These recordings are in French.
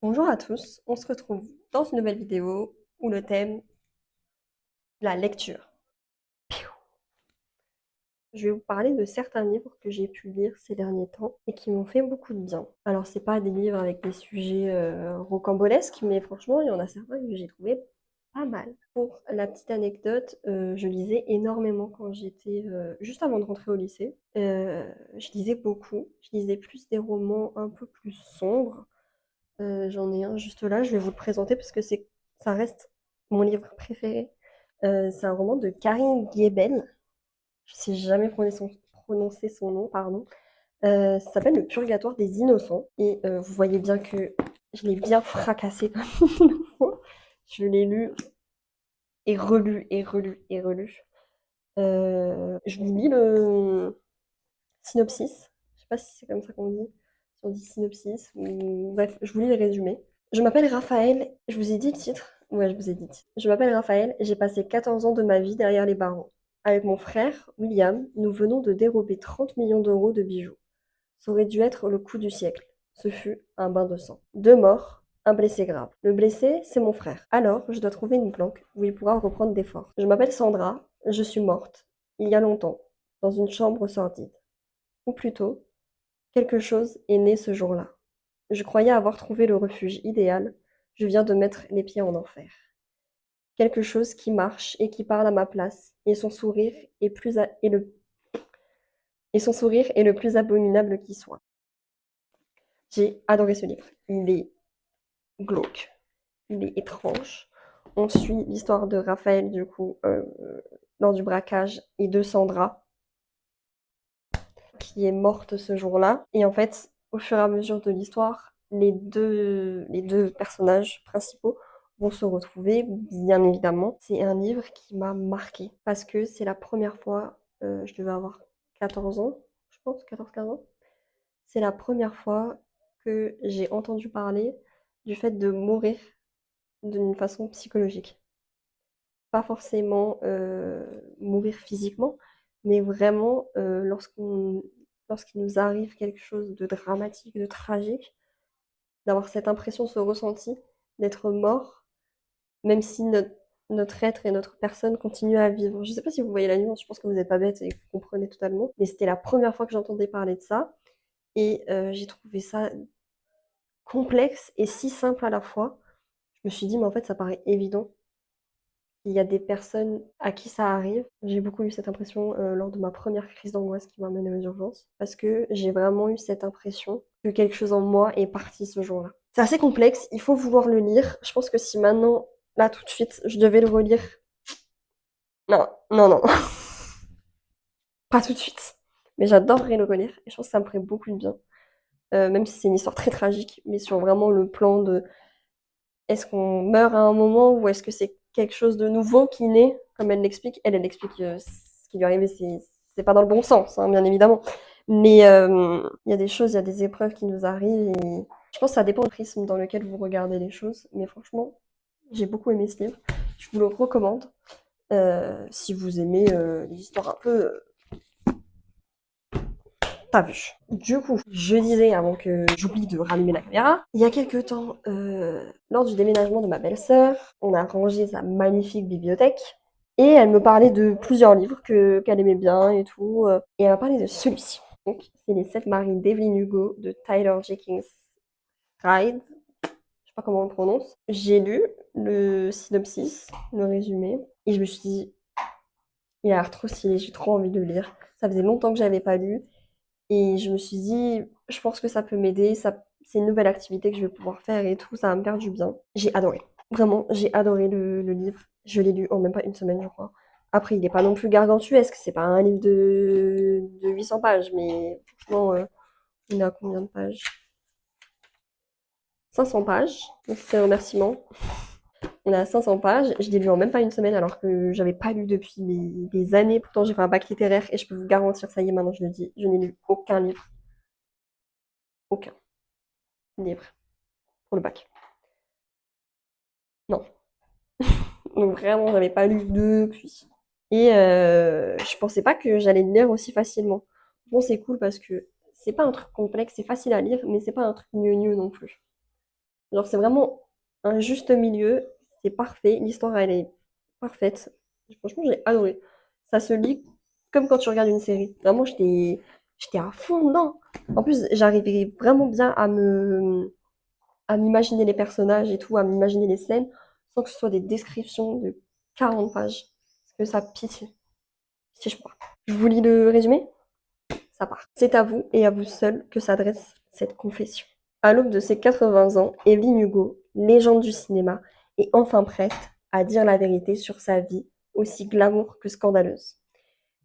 Bonjour à tous, on se retrouve dans une nouvelle vidéo où le thème, la lecture. Je vais vous parler de certains livres que j'ai pu lire ces derniers temps et qui m'ont fait beaucoup de bien. Alors c'est pas des livres avec des sujets rocambolesques, mais franchement il y en a certains que j'ai trouvé pas mal. Pour la petite anecdote, je lisais énormément quand j'étais juste avant de rentrer au lycée. Je lisais beaucoup, je lisais plus des romans un peu plus sombres. J'en ai un juste là, je vais vous le présenter parce que ça reste mon livre préféré. C'est un roman de Karin Giebel. Je sais jamais prononcer son nom, pardon. Ça s'appelle Le Purgatoire des Innocents. Et vous voyez bien que je l'ai bien fracassé comme il le faut. Je l'ai lu et relu et relu et relu. Je vous lis le synopsis. Je sais pas si c'est comme ça qu'on dit. Si on dit synopsis ou bref, je vous lis le résumé. Je m'appelle Raphaël, je vous ai dit le titre? Ouais, je vous ai dit le titre. Je m'appelle Raphaël, j'ai passé 14 ans de ma vie derrière les barreaux. Avec mon frère, William, nous venons de dérober 30 millions d'euros de bijoux. Ça aurait dû être le coup du siècle. Ce fut un bain de sang. Deux morts, un blessé grave. Le blessé, c'est mon frère. Alors, je dois trouver une planque où il pourra reprendre des forces. Je m'appelle Sandra, je suis morte, il y a longtemps, dans une chambre sordide. Ou plutôt, quelque chose est né ce jour-là. Je croyais avoir trouvé le refuge idéal, je viens de mettre les pieds en enfer. Quelque chose qui marche et qui parle à ma place, et son sourire est et son sourire est le plus abominable qui soit. J'ai adoré ce livre. Il est glauque, il est étrange. On suit l'histoire de Raphaël, du coup, lors du braquage, et de Sandra, qui est morte ce jour-là. Et en fait, au fur et à mesure de l'histoire, les deux personnages principaux vont se retrouver, bien évidemment. C'est un livre qui m'a marqué parce que c'est la première fois, je devais avoir 14 ans, je pense, 14-15 ans. C'est la première fois que j'ai entendu parler du fait de mourir d'une façon psychologique. Pas forcément mourir physiquement, mais vraiment lorsqu'il nous arrive quelque chose de dramatique, de tragique, d'avoir cette impression, ce ressenti d'être mort, même si notre être et notre personne continuent à vivre. Je ne sais pas si vous voyez la nuance, je pense que vous n'êtes pas bête et que vous comprenez totalement, mais c'était la première fois que j'entendais parler de ça, et j'ai trouvé ça complexe et si simple à la fois. Je me suis dit, mais en fait, ça paraît évident. Il y a des personnes à qui ça arrive. J'ai beaucoup eu cette impression lors de ma première crise d'angoisse qui m'a amenée aux urgences, parce que j'ai vraiment eu cette impression que quelque chose en moi est parti ce jour-là. C'est assez complexe, il faut vouloir le lire. Je pense que si maintenant, là tout de suite, je devais le relire, non, non, non, pas tout de suite. Mais j'adorerais le relire et je pense que ça me ferait beaucoup de bien. Même si c'est une histoire très tragique, mais sur vraiment le plan de est-ce qu'on meurt à un moment ou est-ce que c'est quelque chose de nouveau qui naît, comme elle l'explique. Elle explique ce qui lui est arrivé, c'est pas dans le bon sens, hein, bien évidemment. Mais il y a des choses, il y a des épreuves qui nous arrivent et je pense que ça dépend du prisme dans lequel vous regardez les choses. Mais franchement, j'ai beaucoup aimé ce livre. Je vous le recommande si vous aimez les histoires un peu pas vu. Du coup, je disais avant que j'oublie de rallumer la caméra, il y a quelques temps, lors du déménagement de ma belle-sœur, on a rangé sa magnifique bibliothèque et elle me parlait de plusieurs livres qu'elle aimait bien et tout, et elle m'a parlé de celui-ci. Donc, c'est Les 7 maris d'Evelyn Hugo de Tyler Jenkins Reid. Je sais pas comment on le prononce. J'ai lu le synopsis, le résumé, et je me suis dit, il a l'air trop stylé, j'ai trop envie de le lire. Ça faisait longtemps que j'avais pas lu. Et je me suis dit, je pense que ça peut m'aider, c'est une nouvelle activité que je vais pouvoir faire et tout, ça va me faire du bien. J'ai adoré. Vraiment, j'ai adoré le livre. Je l'ai lu en même pas une semaine, je crois. Après, il n'est pas non plus gargantuesque, c'est pas un livre de 800 pages, mais franchement, il a combien de pages? 500 pages, donc c'est un remerciement. On a 500 pages, je l'ai lu en même pas une semaine alors que j'avais pas lu depuis des années. Pourtant, j'ai fait un bac littéraire et je peux vous garantir, ça y est, maintenant je le dis, je n'ai lu aucun livre. Aucun livre pour le bac. Non. Donc vraiment, j'avais pas lu depuis. Et je pensais pas que j'allais le lire aussi facilement. Bon, c'est cool parce que c'est pas un truc complexe, c'est facile à lire, mais c'est pas un truc gneu non plus. Genre, c'est vraiment un juste milieu, c'est parfait, l'histoire, elle est parfaite. Franchement, j'ai adoré. Ça se lit comme quand tu regardes une série. Vraiment, j'étais à fond dedans. En plus, j'arrivais vraiment bien à m'imaginer les personnages et tout, à m'imaginer les scènes, sans que ce soit des descriptions de 40 pages. Parce que ça pitié. Pitié, je crois. Je vous lis le résumé? Ça part. C'est à vous et à vous seul que s'adresse cette confession. À l'aube de ses 80 ans, Evelyn Hugo, légende du cinéma, est enfin prête à dire la vérité sur sa vie, aussi glamour que scandaleuse.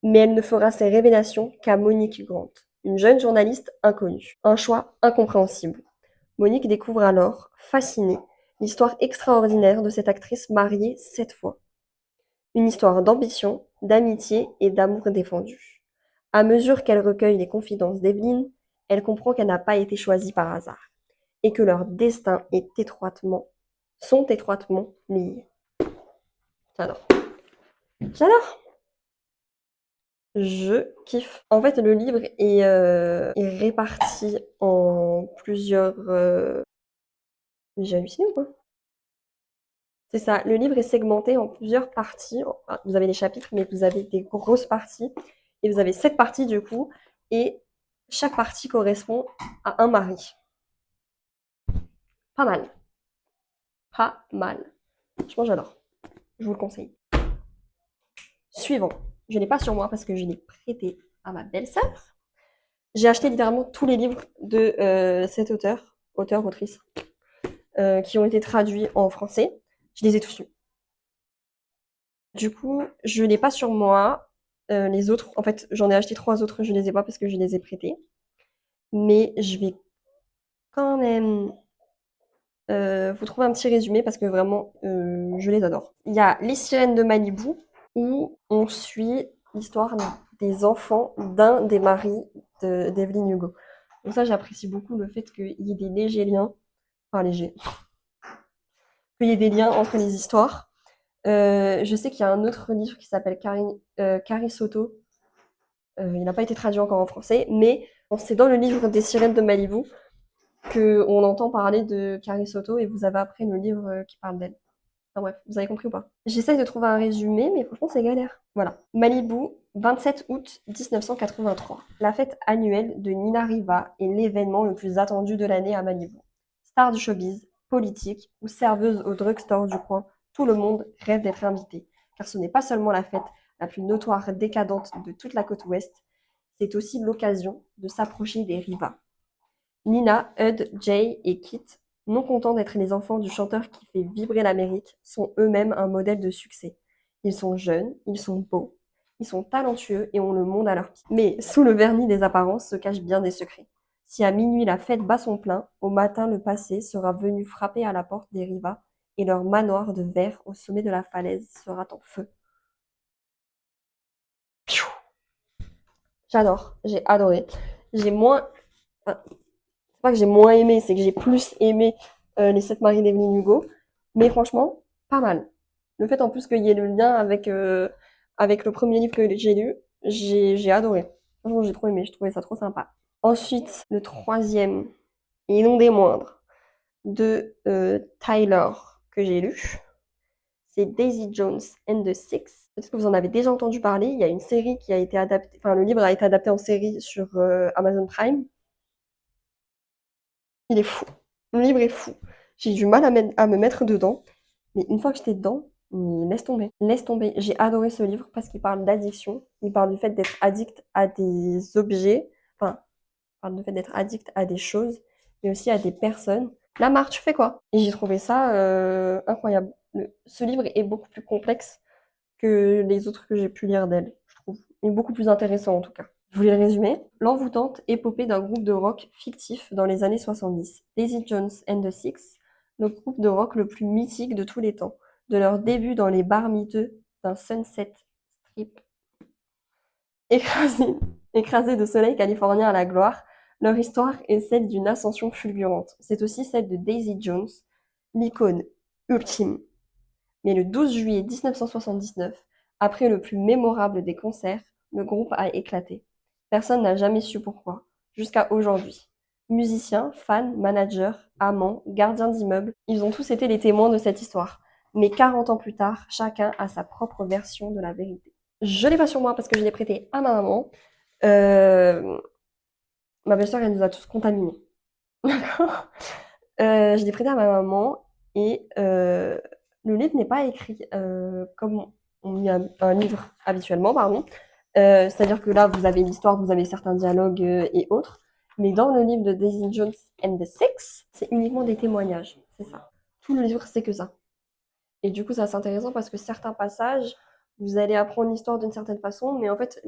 Mais elle ne fera ses révélations qu'à Monique Grant, une jeune journaliste inconnue. Un choix incompréhensible. Monique découvre alors, fascinée, l'histoire extraordinaire de cette actrice mariée 7 fois. Une histoire d'ambition, d'amitié et d'amour défendu. À mesure qu'elle recueille les confidences d'Evelyn, elle comprend qu'elle n'a pas été choisie par hasard et que leurs destins sont étroitement liés. J'adore. J'adore. Je kiffe. En fait, le livre est réparti en plusieurs... J'ai halluciné ou quoi? C'est ça. Le livre est segmenté en plusieurs parties. Enfin, vous avez des chapitres, mais vous avez des grosses parties. Et vous avez 7 parties du coup. Et chaque partie correspond à un mari. Pas mal. Pas mal. Franchement, j'adore. Je vous le conseille. Suivant. Je l'ai pas sur moi parce que je l'ai prêté à ma belle-sœur. J'ai acheté littéralement tous les livres de cet autrice, qui ont été traduits en français. Je les ai tous lus. Du coup, je l'ai pas sur moi. Les autres, en fait, j'en ai acheté 3 autres, je les ai pas parce que je les ai prêtés. Mais je vais quand même vous trouver un petit résumé parce que vraiment, je les adore. Il y a Les Sirènes de Malibu où on suit l'histoire des enfants d'un des maris d'Evelyn Hugo. Donc ça, j'apprécie beaucoup le fait qu'il y ait des légers liens, enfin légers, qu'il y ait des liens entre les histoires. Je sais qu'il y a un autre livre qui s'appelle Carrie Soto. Il n'a pas été traduit encore en français, mais c'est dans le livre des Sirènes de Malibu qu'on entend parler de Carrie Soto et vous avez après le livre qui parle d'elle. Enfin bref, vous avez compris ou pas? J'essaye de trouver un résumé, mais franchement, c'est galère. Voilà. Malibu, 27 août 1983. La fête annuelle de Nina Riva est l'événement le plus attendu de l'année à Malibu. Star du showbiz, politique ou serveuse au drugstore du coin, tout le monde rêve d'être invité. Car ce n'est pas seulement la fête la plus notoire décadente de toute la côte ouest, c'est aussi l'occasion de s'approcher des Riva. Nina, Hud, Jay et Kit, non contents d'être les enfants du chanteur qui fait vibrer l'Amérique, sont eux-mêmes un modèle de succès. Ils sont jeunes, ils sont beaux, ils sont talentueux et ont le monde à leurs pieds. Mais sous le vernis des apparences se cachent bien des secrets. Si à minuit la fête bat son plein, au matin le passé sera venu frapper à la porte des Rivas et leur manoir de verre au sommet de la falaise sera en feu. Piou. J'adore, j'ai adoré. J'ai moins... Enfin, c'est pas que j'ai moins aimé, c'est que j'ai plus aimé les 7 maris d'Evelyn Hugo. Mais franchement, pas mal. Le fait en plus qu'il y ait le lien avec le premier livre que j'ai lu, j'ai adoré. Franchement, j'ai trop aimé, je trouvais ça trop sympa. Ensuite, le troisième, et non des moindres, de Tyler que j'ai lu, c'est Daisy Jones and the Six. Peut-être que vous en avez déjà entendu parler. Il y a une série qui a été adaptée, enfin le livre a été adapté en série sur Amazon Prime. Il est fou. Le livre est fou. J'ai du mal à me mettre dedans, mais une fois que j'étais dedans, mais laisse tomber. Laisse tomber. J'ai adoré ce livre parce qu'il parle d'addiction. Il parle du fait d'être addict à des objets. Enfin, il parle du fait d'être addict à des choses, mais aussi à des personnes. Lamar, tu fais quoi? Et j'ai trouvé ça incroyable. Ce livre est beaucoup plus complexe que les autres que j'ai pu lire d'elle, je trouve. Et beaucoup plus intéressant en tout cas. Je voulais le résumer. L'envoûtante épopée d'un groupe de rock fictif dans les années 70. Daisy Jones and the Six, le groupe de rock le plus mythique de tous les temps. De leur début dans les bars miteux d'un Sunset Strip écrasé, écrasé de soleil californien à la gloire, leur histoire est celle d'une ascension fulgurante. C'est aussi celle de Daisy Jones, l'icône ultime. Mais le 12 juillet 1979, après le plus mémorable des concerts, le groupe a éclaté. Personne n'a jamais su pourquoi, jusqu'à aujourd'hui. Musiciens, fans, managers, amants, gardiens d'immeubles, ils ont tous été les témoins de cette histoire. Mais 40 ans plus tard, chacun a sa propre version de la vérité. Je l'ai pas sur moi parce que je l'ai prêté à ma maman. Ma belle-sœur, elle nous a tous contaminés. D'accord. Je l'ai prêté à ma maman et le livre n'est pas écrit comme on lit un livre habituellement, pardon. C'est-à-dire que là, vous avez l'histoire, vous avez certains dialogues et autres. Mais dans le livre de Daisy Jones and the Six, c'est uniquement des témoignages. C'est ça. Tout le livre, c'est que ça. Et du coup, ça c'est intéressant parce que certains passages, vous allez apprendre l'histoire d'une certaine façon, mais en fait,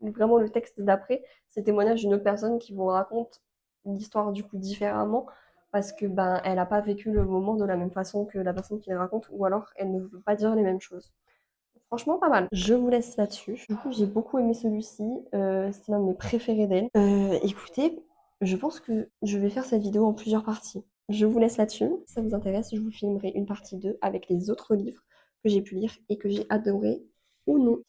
vraiment le texte d'après, c'est témoignage d'une autre personne qui vous raconte l'histoire du coup différemment parce que ben elle n'a pas vécu le moment de la même façon que la personne qui le raconte ou alors elle ne veut pas dire les mêmes choses. Franchement, pas mal. Je vous laisse là-dessus. Du coup, j'ai beaucoup aimé celui-ci. C'est l'un de mes préférés d'elle. Écoutez, je pense que je vais faire cette vidéo en plusieurs parties. Je vous laisse là-dessus. Si ça vous intéresse, je vous filmerai une partie 2 avec les autres livres que j'ai pu lire et que j'ai adoré ou non.